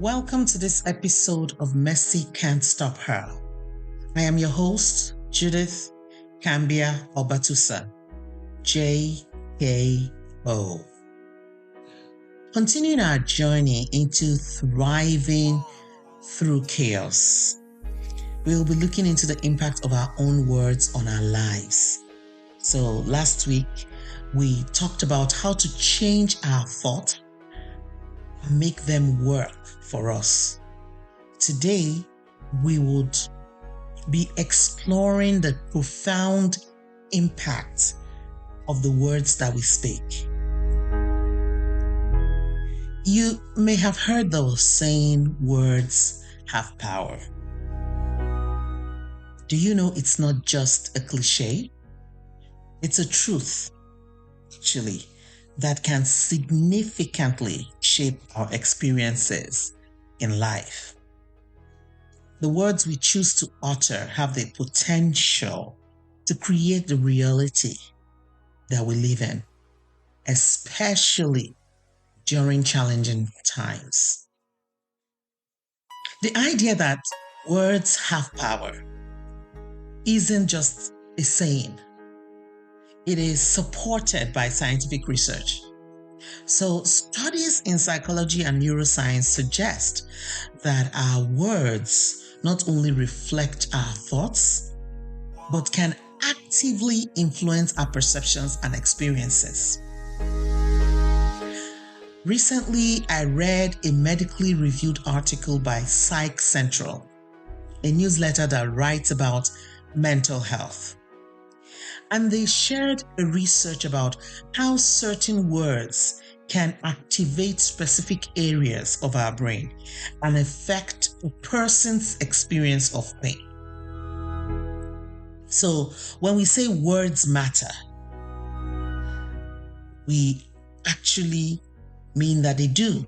Welcome to this episode of Mercy Can't Stop Her. I am your host, Judith Kambia Obatusa, JKO. Continuing our journey into thriving through chaos, we will be looking into the impact of our own words on our lives. So last week, we talked about how to change our thoughts and make them work for us. Today, we would be exploring the profound impact of the words that we speak. You may have heard those saying words have power. Do you know it's not just a cliche? It's a truth, actually, that can significantly shape our experiences in life. The words we choose to utter have the potential to create the reality that we live in, especially during challenging times. The idea that words have power isn't just a saying. It is supported by scientific research. So studies in psychology and neuroscience suggest that our words not only reflect our thoughts, but can actively influence our perceptions and experiences. Recently, I read a medically reviewed article by Psych Central, a newsletter that writes about mental health. And they shared a research about how certain words can activate specific areas of our brain and affect a person's experience of pain. So when we say words matter, we actually mean that they do.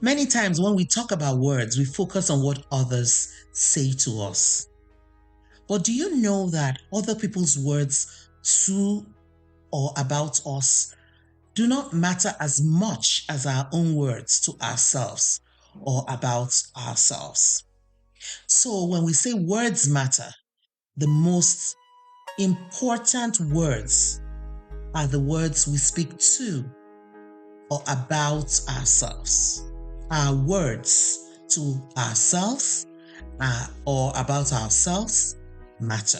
Many times when we talk about words, we focus on what others say to us. But do you know that other people's words to or about us do not matter as much as our own words to ourselves or about ourselves? So when we say words matter, the most important words are the words we speak to or about ourselves. Our words to ourselves or about ourselves matter.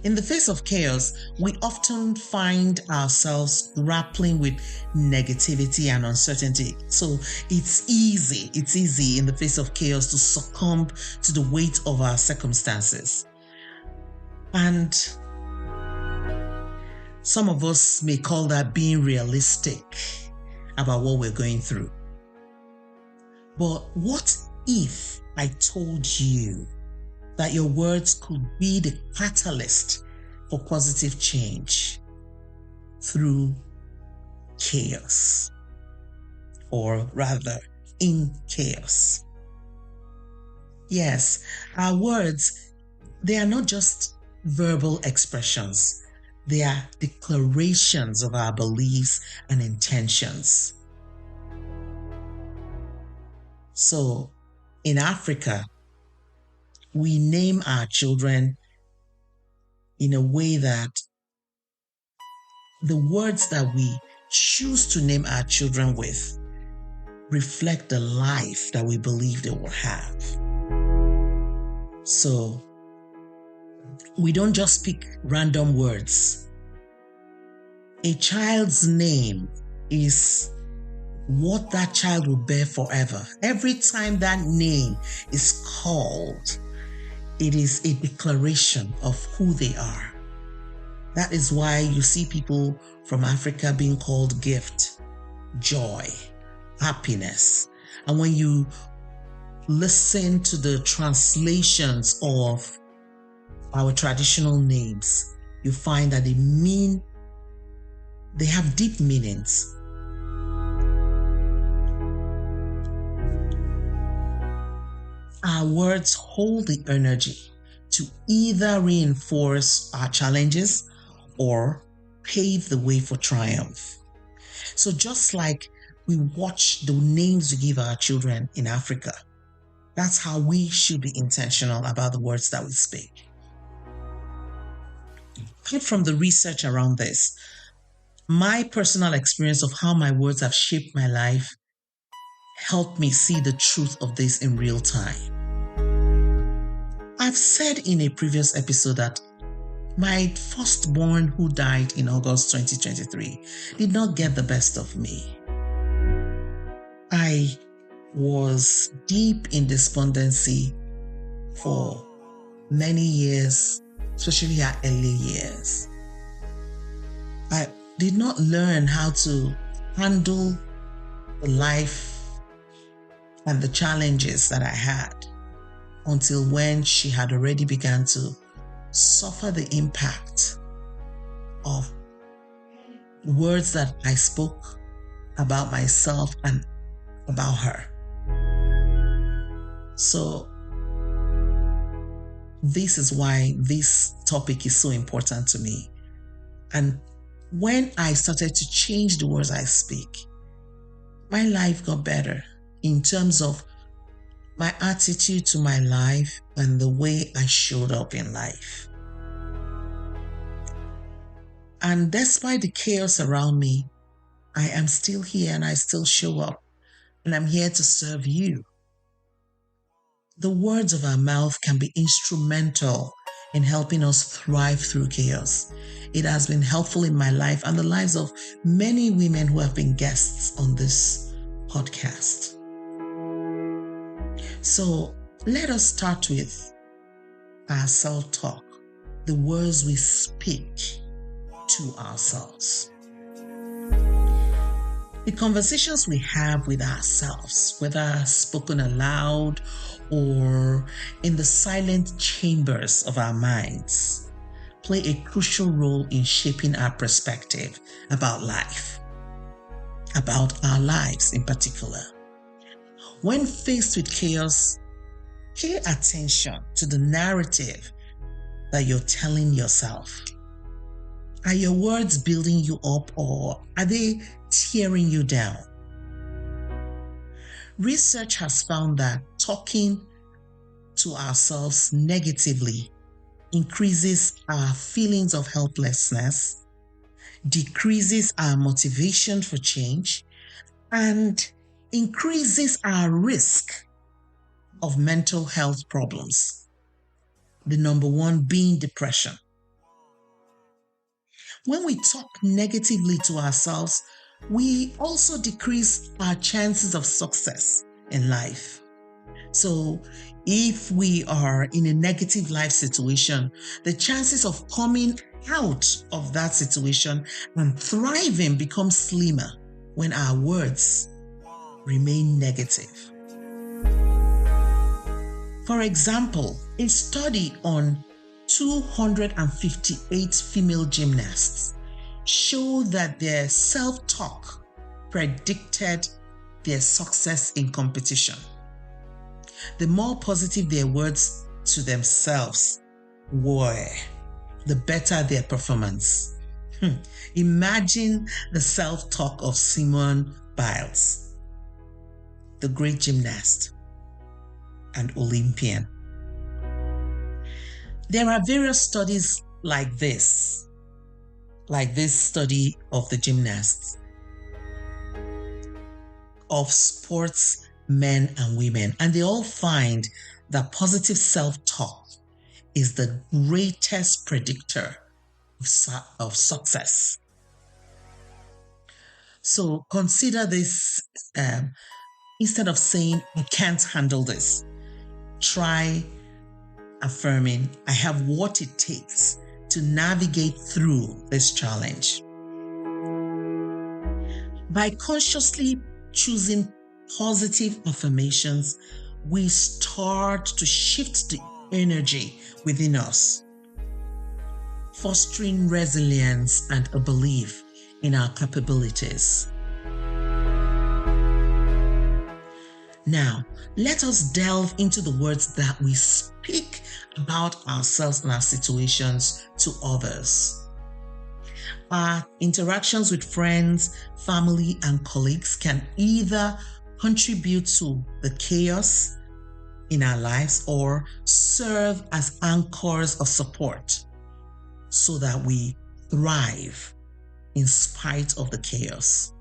In the face of chaos, we often find ourselves grappling with negativity and uncertainty. So it's easy in the face of chaos to succumb to the weight of our circumstances. And some of us may call that being realistic about what we're going through. But what if I told you that your words could be the catalyst for positive change through chaos, or rather in chaos? Yes, our words, they are not just verbal expressions. They are declarations of our beliefs and intentions. So, in Africa, we name our children in a way that the words that we choose to name our children with reflect the life that we believe they will have. So we don't just speak random words. A child's name is what that child will bear forever. Every time that name is called, it is a declaration of who they are. That is why you see people from Africa being called gift, joy, happiness. And when you listen to the translations of our traditional names, you find that they have deep meanings. Our words hold the energy to either reinforce our challenges or pave the way for triumph. So just like we watch the names we give our children in Africa. That's how we should be intentional about the words that we speak. Apart from the research around this, my personal experience of how my words have shaped my life helped me see the truth of this in real time. I've said in a previous episode that my firstborn, who died in August 2023, did not get the best of me. I was deep in despondency for many years, especially our early years. I did not learn how to handle the life and the challenges that I had until when she had already begun to suffer the impact of words that I spoke about myself and about her. So this is why this topic is so important to me. And when I started to change the words I speak, my life got better in terms of my attitude to my life and the way I showed up in life. And despite the chaos around me, I am still here and I still show up, and I'm here to serve you. The words of our mouth can be instrumental in helping us thrive through chaos. It has been helpful in my life and the lives of many women who have been guests on this podcast. So let us start with our self-talk, the words we speak to ourselves. The conversations we have with ourselves, whether spoken aloud or in the silent chambers of our minds, play a crucial role in shaping our perspective about life, about our lives in particular. When faced with chaos, pay attention to the narrative that you're telling yourself. Are your words building you up or are they tearing you down? Research has found that talking to ourselves negatively increases our feelings of helplessness, decreases our motivation for change, and increases our risk of mental health problems. The number one being depression. When we talk negatively to ourselves, we also decrease our chances of success in life. So if we are in a negative life situation, the chances of coming out of that situation and thriving become slimmer when our words remain negative. For example, a study on 258 female gymnasts showed that their self-talk predicted their success in competition. The more positive their words to themselves were, the better their performance. Imagine the self-talk of Simone Biles, the great gymnast and Olympian. There are various studies like this study of the gymnasts, of sports men and women, and they all find that positive self-talk is the greatest predictor of success. So consider this, instead of saying, I can't handle this, try affirming, I have what it takes to navigate through this challenge. By consciously choosing positive affirmations, we start to shift the energy within us, fostering resilience and a belief in our capabilities. Now, let us delve into the words that we speak about ourselves and our situations to others. Our interactions with friends, family, and colleagues can either contribute to the chaos in our lives or serve as anchors of support so that we thrive in spite of the chaos.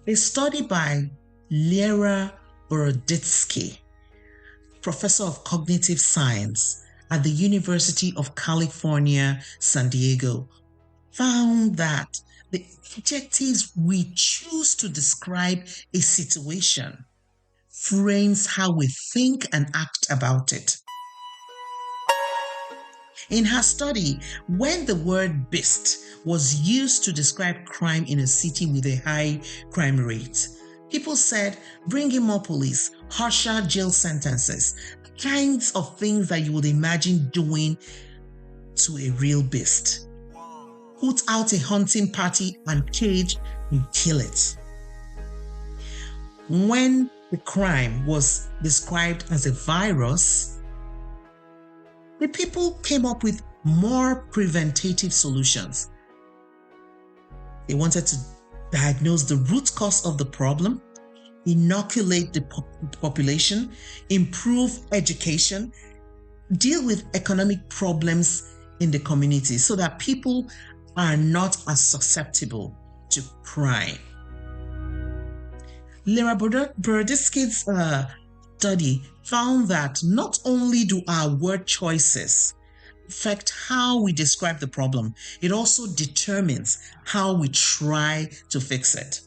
A study by Lera Boroditsky, professor of cognitive science at the University of California, San Diego, found that the adjectives we choose to describe a situation frames how we think and act about it. In her study, when the word beast was used to describe crime in a city with a high crime rate, people said, bring in more police, harsher jail sentences, kinds of things that you would imagine doing to a real beast. Put out a hunting party and cage and kill it. When the crime was described as a virus, the people came up with more preventative solutions. They wanted to diagnose the root cause of the problem, inoculate the population, improve education, deal with economic problems in the community so that people are not as susceptible to crime. Lera Boroditsky's study found that not only do our word choices affect how we describe the problem, it also determines how we try to fix it.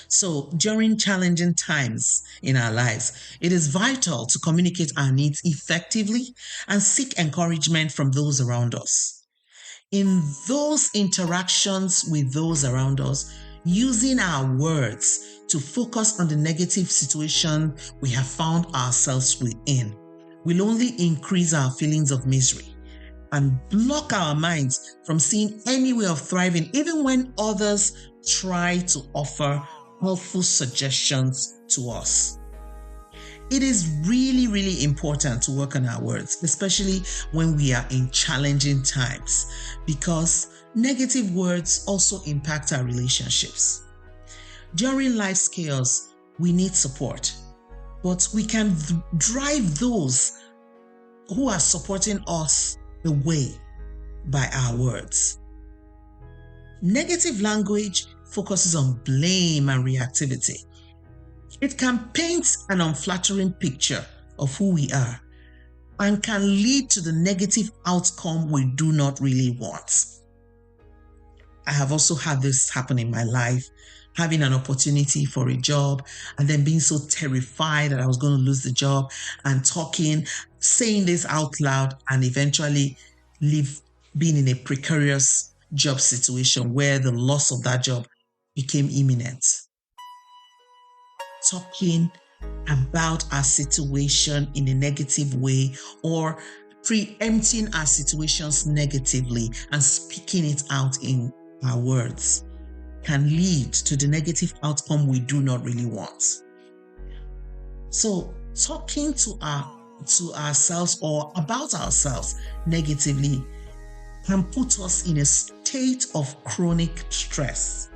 So during challenging times in our lives, it is vital to communicate our needs effectively and seek encouragement from those around us. In those interactions with those around us, using our words to focus on the negative situation we have found ourselves within will only increase our feelings of misery and block our minds from seeing any way of thriving, even when others try to offer helpful suggestions to us. It is really, really important to work on our words, especially when we are in challenging times, because negative words also impact our relationships. During life's chaos, we need support, but we can drive those who are supporting us away by our words. Negative language focuses on blame and reactivity. It can paint an unflattering picture of who we are and can lead to the negative outcome we do not really want. I have also had this happen in my life, having an opportunity for a job and then being so terrified that I was going to lose the job and saying this out loud and eventually being in a precarious job situation where the loss of that job became imminent. Talking about our situation in a negative way or preempting our situations negatively and speaking it out in our words can lead to the negative outcome we do not really want. So talking to ourselves or about ourselves negatively can put us in a state of chronic stress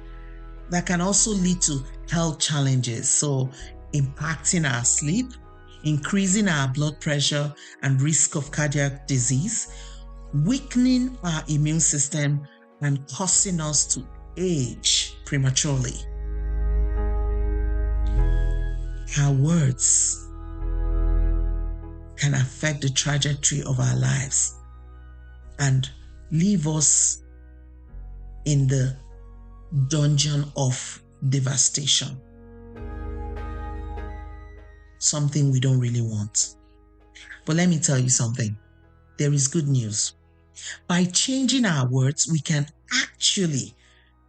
that can also lead to health challenges, so impacting our sleep, increasing our blood pressure and risk of cardiac disease, weakening our immune system, and causing us to age prematurely. Our words can affect the trajectory of our lives and leave us in the dungeon of devastation. Something we don't really want. But let me tell you something. There is good news. By changing our words, we can actually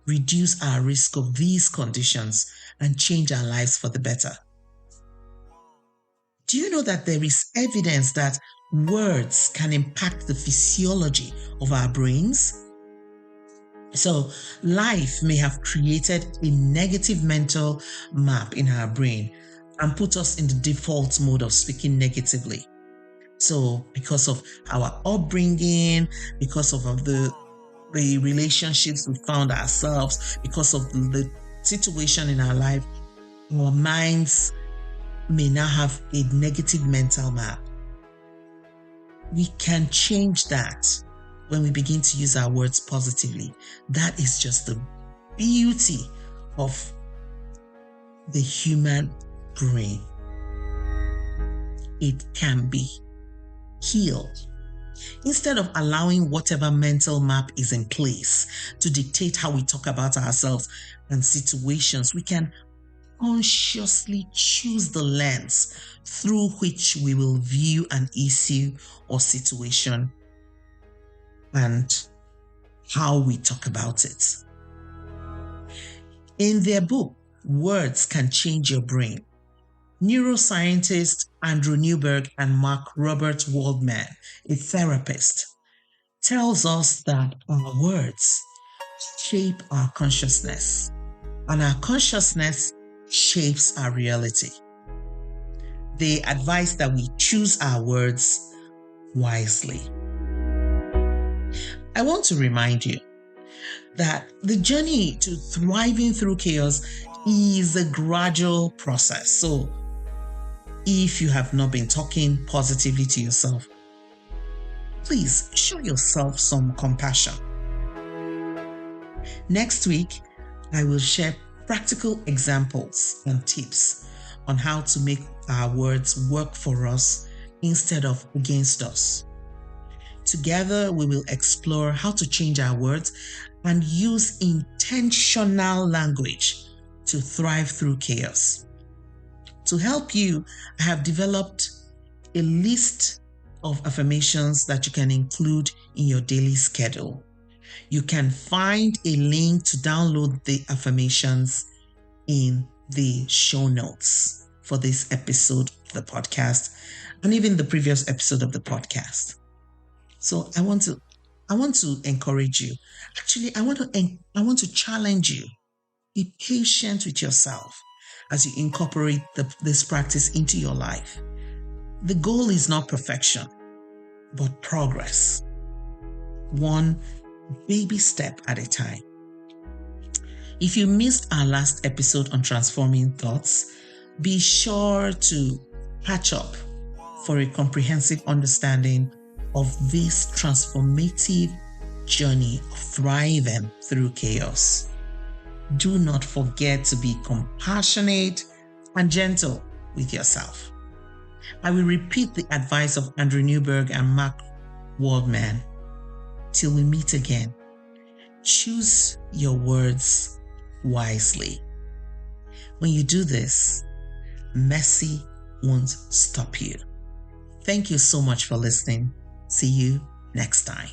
reduce our risk of these conditions and change our lives for the better. Do you know that there is evidence that words can impact the physiology of our brains? So life may have created a negative mental map in our brain and put us in the default mode of speaking negatively. So because of our upbringing, because of the the relationships we found ourselves, because of the situation in our life, our minds may now have a negative mental map. We can change that when we begin to use our words positively. That is just the beauty of the human brain. It can be healed. Instead of allowing whatever mental map is in place to dictate how we talk about ourselves and situations, we can consciously choose the lens through which we will view an issue or situation and how we talk about it. In their book, Words Can Change Your Brain, neuroscientist Andrew Newberg and Mark Robert Waldman, a therapist, tells us that our words shape our consciousness, and our consciousness shapes our reality. They advise that we choose our words wisely. I want to remind you that the journey to thriving through chaos is a gradual process. So if you have not been talking positively to yourself, please show yourself some compassion. Next week, I will share practical examples and tips on how to make our words work for us instead of against us. Together, we will explore how to change our words and use intentional language to thrive through chaos. To help you, I have developed a list of affirmations that you can include in your daily schedule. You can find a link to download the affirmations in the show notes for this episode of the podcast and even the previous episode of the podcast. So I want to encourage you. Actually, I want to challenge you. Be patient with yourself as you incorporate this practice into your life. The goal is not perfection, but progress. One baby step at a time. If you missed our last episode on transforming thoughts, be sure to catch up for a comprehensive understanding of this transformative journey of thriving through chaos. Do not forget to be compassionate and gentle with yourself. I will repeat the advice of Andrew Newberg and Mark Waldman. Till we meet again, choose your words wisely. When you do this, mercy won't stop you. Thank you so much for listening. See you next time.